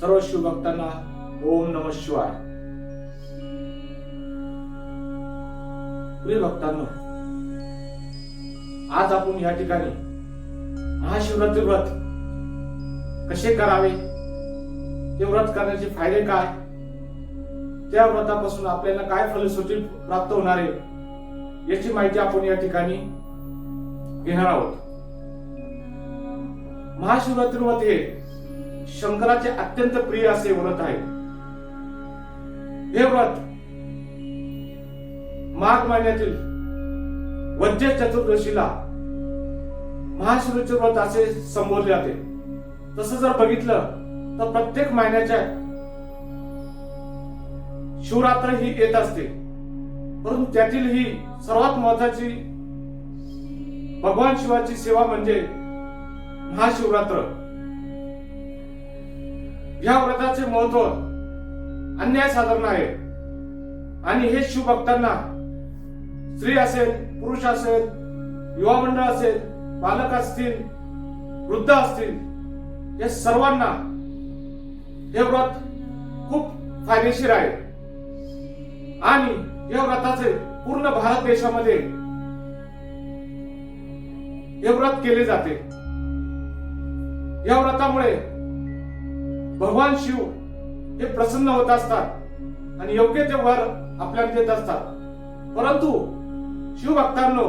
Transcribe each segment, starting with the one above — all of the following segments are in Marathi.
सर्व शिवभक्तांना ओम नमः शिवाय. प्रिय भक्तांनो, आज आपण या ठिकाणी महाशिवरात्री व्रत कसे करावे, ते व्रत करण्याचे फायदे काय, त्या व्रतापासून आपल्याला काय फलश्रुती प्राप्त होणार आहे याची माहिती आपण या ठिकाणी घेणार आहोत. महाशिवरात्री व्रत हे शंकराचे अत्यंत प्रिय असे व्रत आहे. हे व्रत माघ महिन्यातील वद्य चतुर्दशीला महाशिवरात्री व्रत असे संबोधले जाते. तसं जर बघितलं तर प्रत्येक महिन्याच्या शिवरात्र ही येत असते, परंतु त्यातील ही सर्वात महत्वाची भगवान शिवाची सेवा म्हणजे महाशिवरात्र. या व्रताचे महत्व अन्यायसाधारण आहे आणि हे शिवभक्तांना, स्त्री असेल, पुरुष असेल, युवा मंडळ असेल, बालक असतील, वृद्ध असतील, या सर्वांना हे व्रत खूप फायदेशीर आहे. आणि या व्रताचे पूर्ण भारत देशामध्ये हे व्रत केले जाते. या व्रतामुळे भगवान शिव हे प्रसन्न होत असतात आणि योग्य ते वर आपल्याला देत असतात. परंतु शिवभक्तांनो,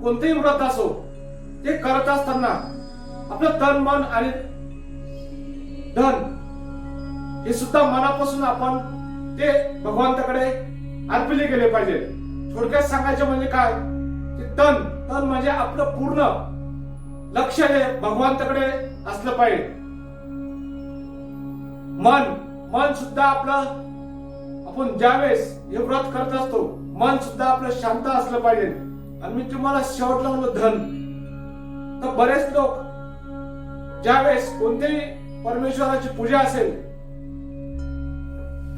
कोणतेही व्रत असो ते करत असताना आपलं तन, मन आणि धन हे सुद्धा मनापासून आपण ते भगवंताकडे अर्पले गेले पाहिजे. थोडक्यात सांगायचं म्हणजे काय, तन म्हणजे आपलं पूर्ण लक्ष हे भगवंताकडे असलं पाहिजे. मन सुद्धा आपलं, आपण ज्यावेळेस हे व्रत करत असतो, मन सुद्धा आपलं शांत असलं पाहिजे. आणि मी तुम्हाला शेवटला म्हणलं धन, तर बरेच लोक ज्यावेळेस कोणत्याही परमेश्वराची पूजा असेल,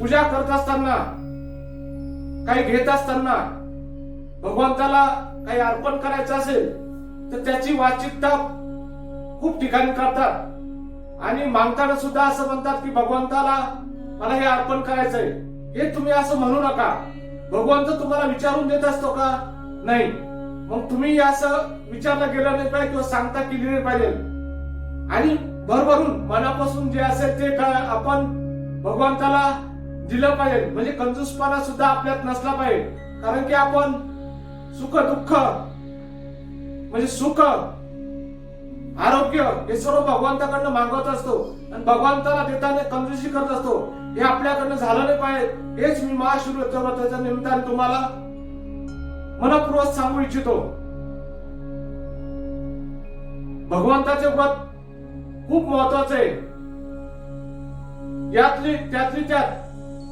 पूजा करत असताना, काही घेत असताना, भगवंताला काही अर्पण करायचं असेल तर त्याची वाचिकता खूप ठिकाणी करतात आणि मागताना सुद्धा असं म्हणतात की भगवंताला मला हे अर्पण करायचंय. हे तुम्ही असं म्हणू नका. भगवंत तुम्हाला विचारून देत असतो का? नाही. मग तुम्ही असं विचारलं गेलं नाही पाहिजे किंवा सांगता केली नाही पाहिजे. आणि भरभरून मनापासून जे असेल ते आपण भगवंताला दिलं पाहिजे. म्हणजे कंजूसपणा सुद्धा आपल्यात नसला पाहिजे. कारण की आपण सुख दुःख म्हणजे सुख, आरोग्य हे सर्व भगवंताकडनं मागवत असतो आणि भगवंताला देताना कंजूसी करत असतो. हे आपल्याकडनं झालं नाही पाहिजे. हेच मी महाशिवरात्र व्रताच्या निमित्ताने तुम्हाला मनपूर्वक सांगू इच्छितो. भगवंताचे व्रत खूप महत्वाचे आहे. त्यातली त्यात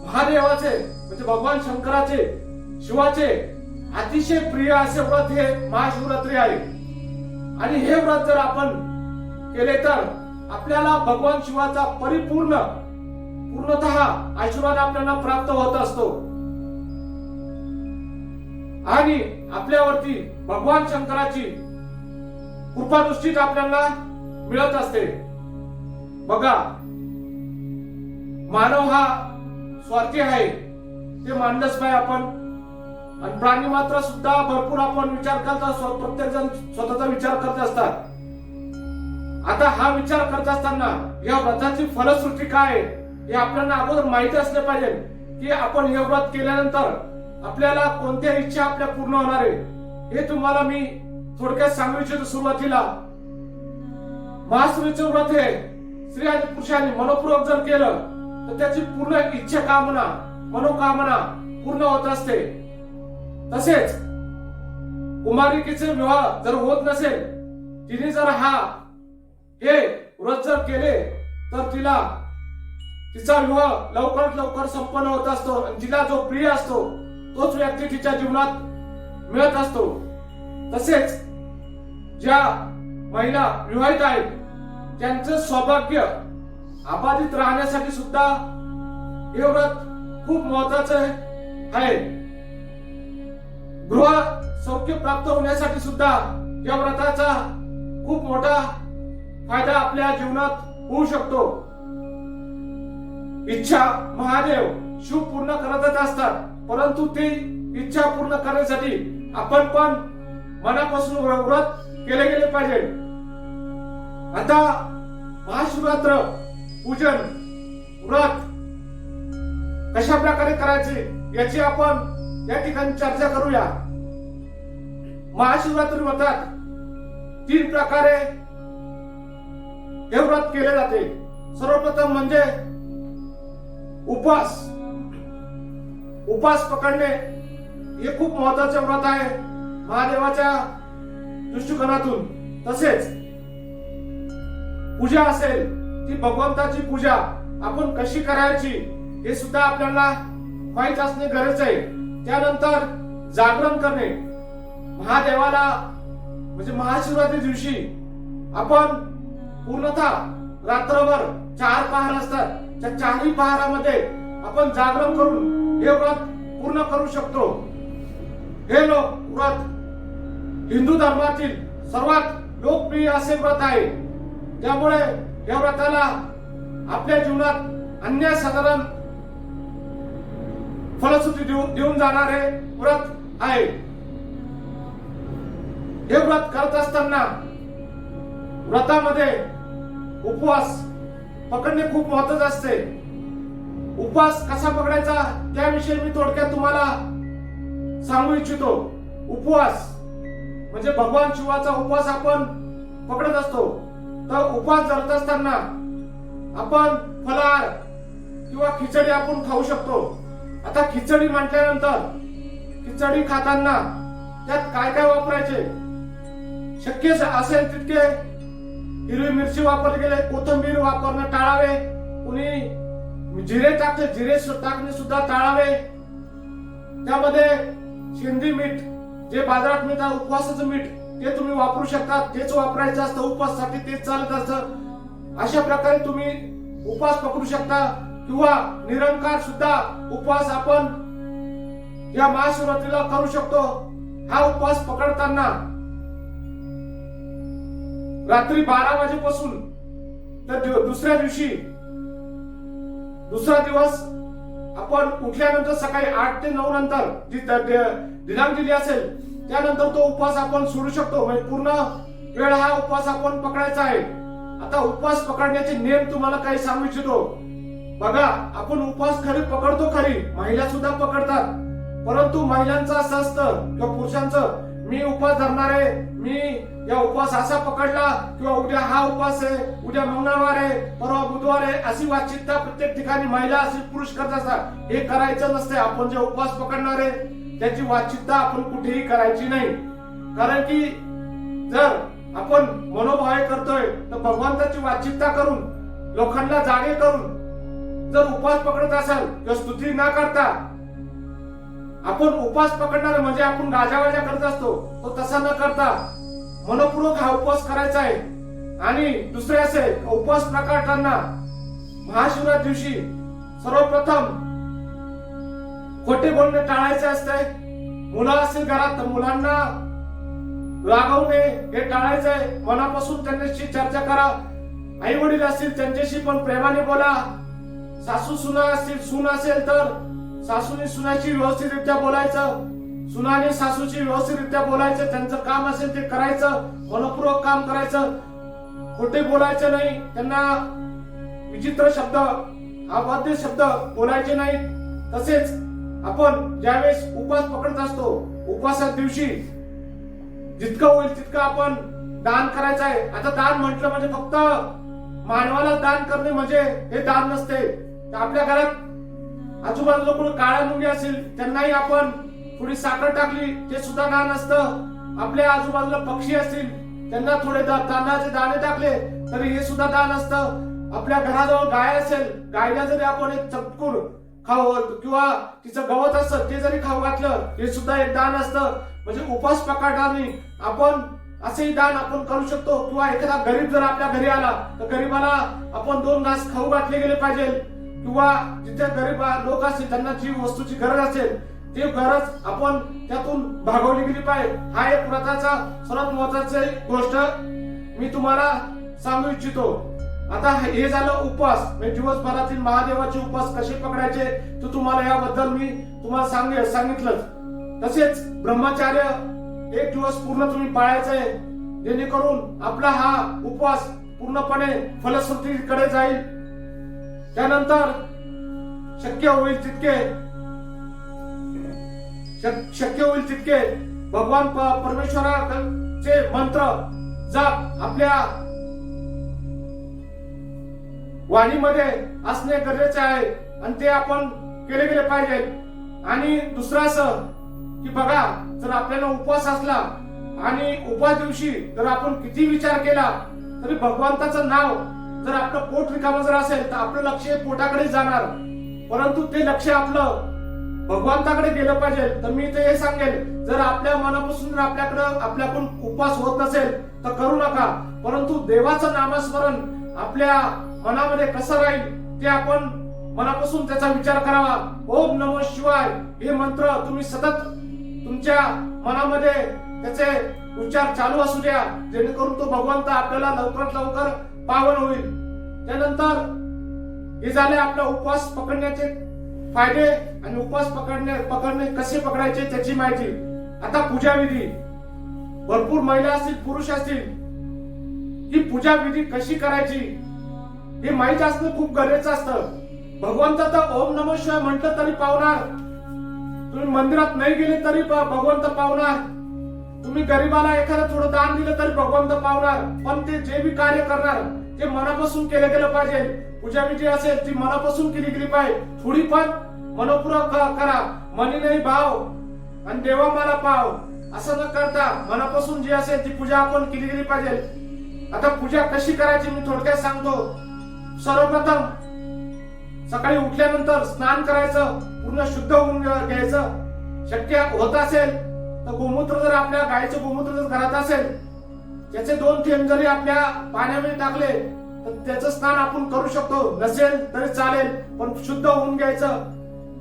महादेवाचे म्हणजे भगवान शंकराचे, शिवाचे अतिशय प्रिय असे व्रत हे महाशिवरात्री आहे. आणि हे व्रत जर आपण केले तर आपल्याला भगवान शिवाचा पूर्णतः आशीर्वाद आपल्याला प्राप्त होत असतो आणि आपल्यावरती भगवान शंकराची कृपादृष्टी आपल्याला मिळत असते. बघा, मानव हा स्वार्थी आहे, ते मानलंच पाहिजे आपण. आणि प्राणी मात्र सुद्धा भरपूर आपण विचार करत असतो. प्रत्येक जण स्वतःचा विचार करत असतात. आता हा विचार करत असताना या व्रताची फलश्रुती काय हे आपल्याला अगोदर माहिती असले पाहिजे की आपण हे व्रत केल्यानंतर आपल्याला कोणत्या इच्छा आपल्या पूर्ण होणार आहे हे तुम्हाला मी थोडक्यात सांगू इच्छितो. सुरुवातीला महाशिवरात्री व्रत हे स्त्री आणि पुरुषांनी मनपूर्वक जर केलं तर त्याची पूर्ण इच्छा कामना, मनोकामना पूर्ण होत असते. तसेच कुमारिकेचे विवाह जर होत नसेल, तिने जर हे व्रत जर केले तर तिचा विवाह लवकरात लवकर संपन्न होत असतो आणि तिला जो प्रिय असतो तोच व्यक्ती तिच्या जीवनात मिळत असतो. तसेच ज्या महिला विवाहित आहेत त्यांचं सौभाग्य अबाधित राहण्यासाठी सुद्धा हे व्रत खूप महत्वाचं आहे. गृह सौख्य प्राप्त होण्यासाठी सुद्धा या व्रताचा खूप मोठा फायदा आपल्या जीवनात होऊ शकतो. इच्छा महादेव शिव पूर्ण करतच असतात, परंतु ती इच्छा पूर्ण करण्यासाठी आपण पण मनापासून व्रत केले गेले पाहिजे. आता महाशिवरात्र पूजन व्रत कशा प्रकारे करायचे याची आपण या ठिकाणी चर्चा करूया. महाशिवरात्री व्रतात 3 प्रकारे हे व्रत केले जाते. सर्वप्रथम म्हणजे उपवास. उपवास पकडणे हे खूप महत्वाचे व्रत आहे महादेवाच्या दृष्टिकोनातून. तसेच पूजा असेल ती भगवंताची पूजा आपण कशी करायची हे सुद्धा आपल्याला माहित असणे गरजेचे आहे. त्यानंतर जागरण करणे. महादेवाला म्हणजे महाशिवरात्री दिवशी आपण पूर्णतः रात्रभर 4 पहार असतात, त्या 4ही पहारामध्ये आपण जागरण करून हे व्रत पूर्ण करू शकतो. हे व्रत हिंदू धर्मातील सर्वात लोकप्रिय असे व्रत आहे. त्यामुळे या व्रताला आपल्या जीवनात अनन्यसाधारण फलश्रुती देऊन जाणारे व्रत आहे. हे व्रत करत असताना व्रतामध्ये उपवास पकडणे खूप महत्त्वाचे असते. उपवास कसा पकडायचा त्याविषयी मी थोडक्यात तुम्हाला सांगू इच्छितो. उपवास म्हणजे भगवान शिवाचा उपवास आपण पकडत असतो. तर उपवास धरत असताना आपण फलाहार किंवा खिचडी आपण खाऊ शकतो. आता खिचडी म्हटल्यानंतर खिचडी खाताना त्यात काय काय वापरायचे, शक्य असेल तितके हिरवी मिरची वापरली गेले, कोथिंबीर वापरणं टाळावे. कुणी जिरे टाकले, जिरे टाकणे सुद्धा टाळावे. त्यामध्ये शेंदी मीठ जे बाजारात मिळतं उपवासाचं मीठ ते तुम्ही वापरू शकता. तेच वापरायचं असतं उपवासासाठी, तेच चालत असतं. अशा प्रकारे तुम्ही उपवास पकडू शकता किंवा निरंकार सुद्धा उपवास आपण या महाशिवरात्रीला करू शकतो. हा उपवास पकडताना रात्री 12 वाजेपासून तर दुसऱ्या दिवशी दुसरा दिवस आपण उठल्यानंतर सकाळी 8 ते 9 नंतर जी दिनांक दिली असेल त्यानंतर तो उपवास आपण सोडू शकतो. म्हणजे पूर्ण वेळ हा उपवास आपण पकडायचा आहे. आता उपवास पकडण्याचे नियम तुम्हाला काही सांगू इच्छितो. बघा, आपण उपवास खरी पकडतो, खरी महिला सुद्धा पकडतात, परंतु महिलांचं असं असतं किंवा पुरुषांचं मी उपवास धरणार आहे, मी या उपवास असा पकडला किंवा उद्या हा उपवास आहे, उद्या मंगळवार आहे, परवा बुधवार आहे, अशी वाचितता प्रत्येक ठिकाणी महिला अशी पुरुष करत असतात. हे करायचं नसते. आपण जे उपवास पकडणार आहे त्याची वाचितता आपण कुठेही करायची नाही. कारण की जर आपण मनोभावे करतोय तर भगवंताची वाचितता करून लोकांना जागे करून जर उपवास पकडत असाल किंवा स्तुती न करता आपण उपवास पकडणार म्हणजे आपण गाजावाजा करत असतो, तो तसा न करता मनपूर्वक हा उपवास करायचा आहे. आणि दुसरे असे उपवास प्रकारताना महाशिवरात्री दिवशी सर्वप्रथम खोटे बोलणे टाळायचे असते. मुलं असतील घरात तर मुलांना रागवणे हे टाळायचंय. मनापासून त्यांच्याशी चर्चा करा. आई वडील असतील त्यांच्याशी पण प्रेमाने बोला. सासू सुना असतील, सून असेल तर सासूने सुनाशी व्यवस्थितरित्या बोलायचं, सुनाने सासूची व्यवस्थितरित्या बोलायचं. त्यांचं काम असेल ते करायचं, मनपूर्वक काम करायचं, खोटे बोलायचं नाही. त्यांना विचित्र शब्द, अवाद्य शब्द बोलायचे नाही. तसेच आपण ज्यावेळेस उपवास पकडत असतो उपवासाच्या दिवशी जितकं होईल तितकं आपण दान करायचं आहे. आता दान म्हटलं म्हणजे फक्त मानवाला दान करणे म्हणजे हे दान नसते. तर आपल्या घरात आजूबाजूला कोणी काळ्या मुंगी असेल त्यांनाही आपण थोडी साखर टाकली ते सुद्धा दान असतं. आपल्या आजूबाजूला पक्षी असतील त्यांना थोडे तांदळाचे दाणे टाकले तरी हे सुद्धा दान असतं. आपल्या घराजवळ गाय असेल, गायला जरी आपण एक चटकूर खाऊ किंवा तिचं गवत असतं ते जरी खाऊ घातलं हे सुद्धा एक दान असतं. म्हणजे उपवास पकडताना आपण असेही दान आपण करू शकतो. किंवा एखादा गरीब जर आपल्या घरी आला तर गरीबाला आपण 2 घास खाऊ घातले गेले पाहिजे. किंवा जिथे गरीब लोक असतील त्यांना जी वस्तूची गरज असेल ती गरज आपण त्यातून भागवली गेली पाहिजे. हा एक व्रताचा सर्वात महत्वाची गोष्ट मी तुम्हाला सांगू इच्छितो. आता हे झालं उपवास, म्हणजे दिवसभरातील महादेवाचे उपवास कसे पकडायचे तर तुम्हाला याबद्दल मी तुम्हाला सांगितलंच. तसेच ब्रह्मचार्य एक दिवस पूर्ण तुम्ही पाळायचं आहे, जेणेकरून आपला हा उपवास पूर्णपणे फलश्रुतीकडे जाईल. त्यानंतर शक्य होईल तितके भगवान परमेश्वराचे मंत्र जाप आपल्या वाणीमध्ये असणे गरजेचे आहे आणि ते आपण केले गेले पाहिजे. आणि दुसरं असं की बघा, जर आपल्याला उपवास असला आणि उपवास दिवशी जर आपण किती विचार केला तरी भगवंताचं नाव, जर आपलं पोट रिकामं जर असेल तर आपलं लक्ष पोटाकडे जाणार, परंतु ते लक्ष आपलं भगवंताकडे गेलं पाहिजे. तर मी ते हे सांगेल, जर आपल्या मनापासून जर आपल्याकडून उपवास होत नसेल तर करू नका, परंतु देवाचं नामस्मरण आपल्या मनामध्ये कसं राहील ते आपण मनापासून त्याचा विचार करावा. ओम नमः शिवाय हे मंत्र तुम्ही सतत तुमच्या मनामध्ये त्याचे उच्चार चालू असू द्या, जेणेकरून तो भगवंत आपल्याला लवकरात लवकर पावन होईल. त्यानंतर हे झाले आपला उपवास पकडण्याचे फायदे आणि उपवास पकडणे कसे पकडायचे त्याची माहिती. आता पूजाविधी, भरपूर महिला असतील पुरुष असतील, ही पूजाविधी कशी करायची हे माहित असणं खूप गरजेचं असतं. भगवंत तर ओम नमः शिवाय म्हटलं तरी पावणार, तुम्ही मंदिरात नाही गेले तरी भगवंत पावणार, तुम्ही गरीबाला एखादं थोडं दान दिलं तरी भगवंत पावणार. पण ते जे बी कार्य करणार ते मनापासून केलं गेलं पाहिजे. पूजाविधी असेल ती मनापासून केली गेली पाहिजे. थोडी पण मनपूर्वक करा, मनी नाही भाव आणि देवा मला पाव असं न करता मनापासून जी असेल ती पूजा आपण केली गेली पाहिजे. आता पूजा कशी करायची मी थोडक्यात सांगतो. सर्वप्रथम सकाळी उठल्यानंतर स्नान करायचं, पूर्ण शुद्ध होऊन घ्यायचं. शक्य होत असेल तर गोमूत्र, जर आपल्या गायीचं गोमूत्र जर घरात असेल त्याचे 2 थेंब जरी आपल्या पाण्यामध्ये टाकले तर त्याचं स्नान आपण करू शकतो. नसेल तरी चालेल, पण शुद्ध होऊन घ्यायचं.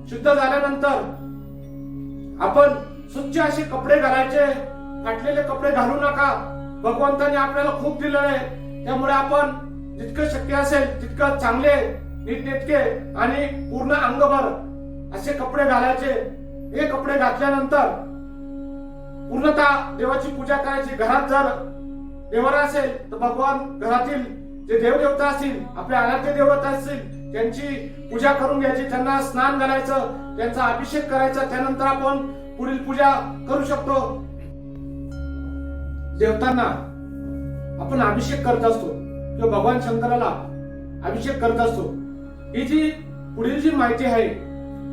शुद्ध झाल्यानंतर आपण स्वच्छ असे कपडे घालायचे, फाटलेले कपडे घालू नका. भगवंताने आपल्याला खूप दिलेलं आहे, त्यामुळे आपण जितकं शक्य असेल तितकं चांगले नीटनेटके आणि पूर्ण अंगभर असे कपडे घालायचे. हे कपडे घातल्यानंतर पूर्णतः देवाची पूजा करायची. घरात जर देवरा असेल तर भगवान, घरातील जे देवदेवता असतील, आपल्या आराध्य देवता असतील त्यांची पूजा करून घ्यायची, त्यांना स्नान घालायचं, त्यांचा अभिषेक करायचा. त्यानंतर आपण पुढील पूजा करू शकतो. देवतांना आपण अभिषेक करत असतो किंवा भगवान शंकराला अभिषेक करत असतो. ही जी पुढील जी माहिती आहे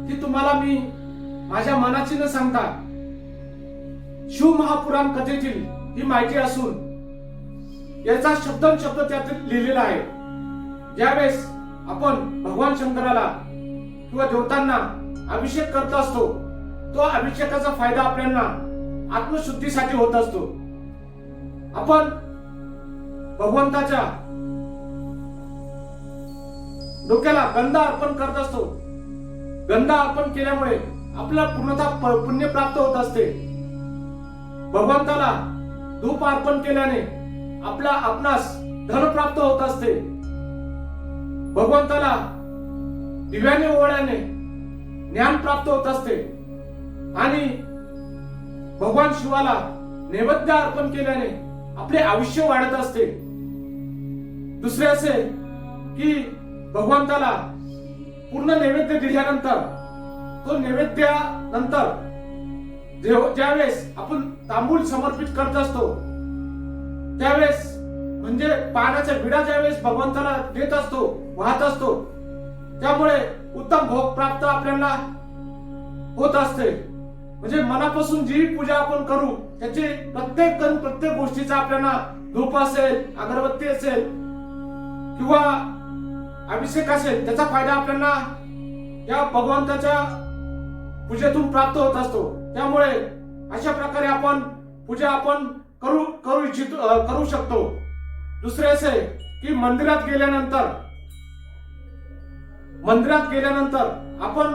ती तुम्हाला मी माझ्या मनाची न सांगता शिव महापुराण कथेतील ही माहिती असून याचा शब्द त्यात लिहिलेला आहे. ज्यावेळेस आपण भगवान शंकराला किंवा देवतांना अभिषेक करत असतो, तो अभिषेकाचा फायदा आपल्याला आत्मशुद्धीसाठी होत असतो. आपण भगवंताच्या डोक्याला गंध अर्पण करत असतो. गंध अर्पण केल्यामुळे आपल्याला पूर्णतः पुण्य प्राप्त होत असते. भगवंताला धूप अर्पण केल्याने आपणास धन प्राप्त होत असते. भगवंताला दिव्याने ओवाळल्याने ज्ञान प्राप्त होत असते. आणि भगवान शिवाला नैवेद्य अर्पण केल्याने आपले आयुष्य वाढत असते. दुसरे असे की भगवंताला पूर्ण नैवेद्य दिल्यानंतर, तो नैवेद्यानंतर ज्यावेळेस आपण तांबूल समर्पित करत असतो त्यावेळेस, म्हणजे पानाच्या विडा ज्यावेळेस भगवंताला देत असतो, वाहत असतो, त्यामुळे उत्तम भोग प्राप्त आपल्याला होत असते. म्हणजे मनापासून जी पूजा आपण करू त्याचे प्रत्येक गोष्टीचा आपल्याला धूप असेल, अगरबत्ती असेल किंवा अभिषेक असेल, त्याचा फायदा आपल्याला या भगवंताच्या पूजेतून प्राप्त होत असतो. त्यामुळे अशा प्रकारे आपण पूजा आपण करू शकतो. दुसरे असे की मंदिरात गेल्यानंतर आपण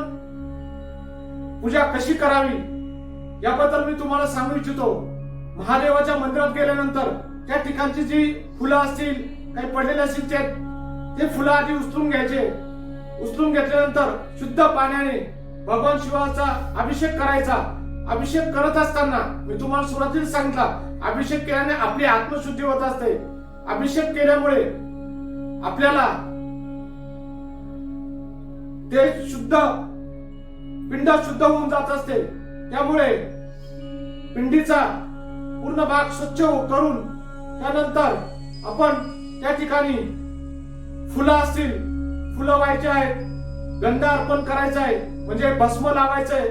पूजा कशी करावी याबद्दल मी तुम्हाला सांगू इच्छितो. महादेवाच्या मंदिरात गेल्यानंतर त्या ठिकाणची जी फुलं असतील, काही पडलेले असतील, ते फुलं आधी उचलून घ्यायचे. उचलून घेतल्यानंतर शुद्ध पाण्याने भगवान शिवाचा अभिषेक करायचा. अभिषेक करत असताना मी तुम्हाला सुरुवातीला सांगितलं, अभिषेक केल्याने आपली आत्मशुद्धी होत असते. अभिषेक केल्यामुळे आपल्याला ते शुद्ध पिंड शुद्ध होऊन जात असते. त्यामुळे पिंडीचा पूर्ण भाग स्वच्छ करून त्यानंतर आपण त्या ठिकाणी फुलं असतील, फुलं व्हायचे आहेत, गंध अर्पण करायचा आहे, म्हणजे भस्म लावायचं आहे.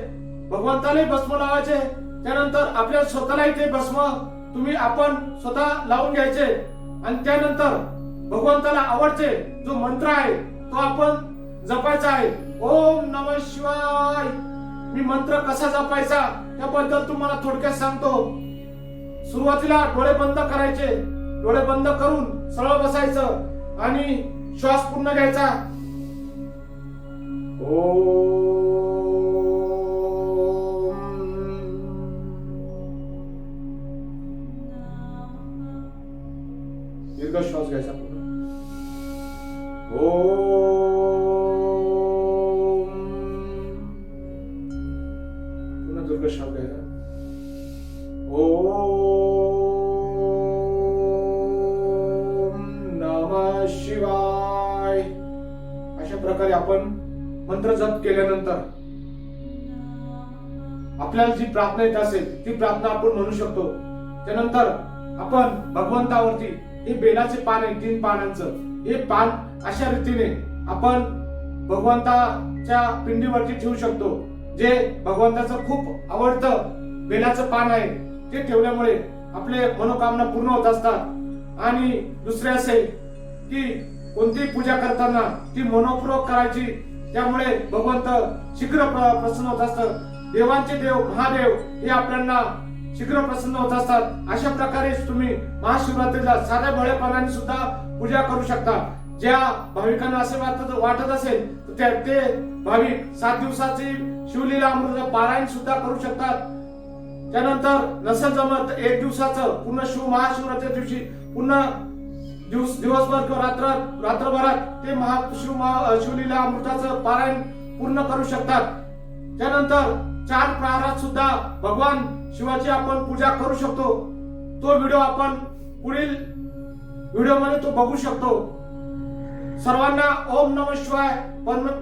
भगवंतालाही भस्म लावायचे. त्यानंतर आपल्या स्वतःलाही ते भस्म आपण स्वतः लावून घ्यायचे. आणि त्यानंतर भगवंताला आवडते जो मंत्र आहे तो आपण जपायचा आहे. ओम नमः शिवाय. मी मंत्र कसा जपायचा त्याबद्दल तुम्हाला थोडक्यात सांगतो. सुरुवातीला डोळे बंद करायचे. डोळे बंद करून सरळ बसायचं आणि श्वास पूर्ण घ्यायचा. दीर्घ श्वास घ्यायचा पूर्ण. पुन्हा दीर्घ श्वास घ्यायचा. नमः शिवाय. अशा प्रकारे आपण मंत्र जप केल्यानंतर आपल्याला जी प्रार्थना येत असेल ती प्रार्थना आपण म्हणू शकतो. त्यानंतर आपण भगवंतावरती हे बेलाचे पान आहे 3 पानांचं, हे पान अशा रीतीने आपण भगवंताच्या पिंडीवरती ठेवू शकतो. जे भगवंताचं खूप आवडतं बेलाचं पान आहे ते ठेवल्यामुळे आपले मनोकामना पूर्ण होत असतात. आणि दुसरे असे की कोणतीही पूजा करताना ती मनोपूर्वक करायची. त्यामुळे भगवंत शीघ्र प्रसन्न होत असतात. देवांचे देव महादेव हे आपल्याला शीघ्र प्रसन्न होत असतात. अशा प्रकारे तुम्ही महाशिवरात्रीला साध्या भोळेपणाने सुद्धा पूजा करू शकता. ज्या भाविकांना असे वाटत असेल तर ते भाविक 7 दिवसाची शिवलीला अमृत पारायण सुद्धा करू शकतात. त्यानंतर नसेल जमत 1 दिवसाचं पूर्ण महाशिवरात्री दिवशी पूर्ण दिवसभर किंवा रात्रभरात ते शिवलीला अमृताचं पारायण पूर्ण करू शकतात. त्यानंतर 4 प्रहरात सुद्धा भगवान शिवाची आपण पूजा करू शकतो. तो व्हिडिओ आपण पुढील व्हिडिओमध्ये तो बघू शकतो. सर्वांना ओम नमः शिवाय.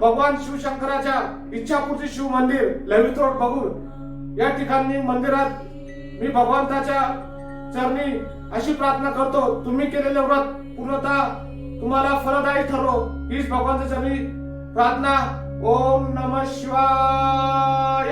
भगवान शिवशंकराच्या इच्छापूर्ती शिव मंदिर ललित रोड बघूर या ठिकाणी मंदिरात मी भगवंताच्या चरणी अशी प्रार्थना करतो, तुम्ही केलेले व्रत पूर्णतः तुम्हाला फलदायी ठरो. हीच भगवंताच्या चरणी प्रार्थना. ओम नमः शिवाय.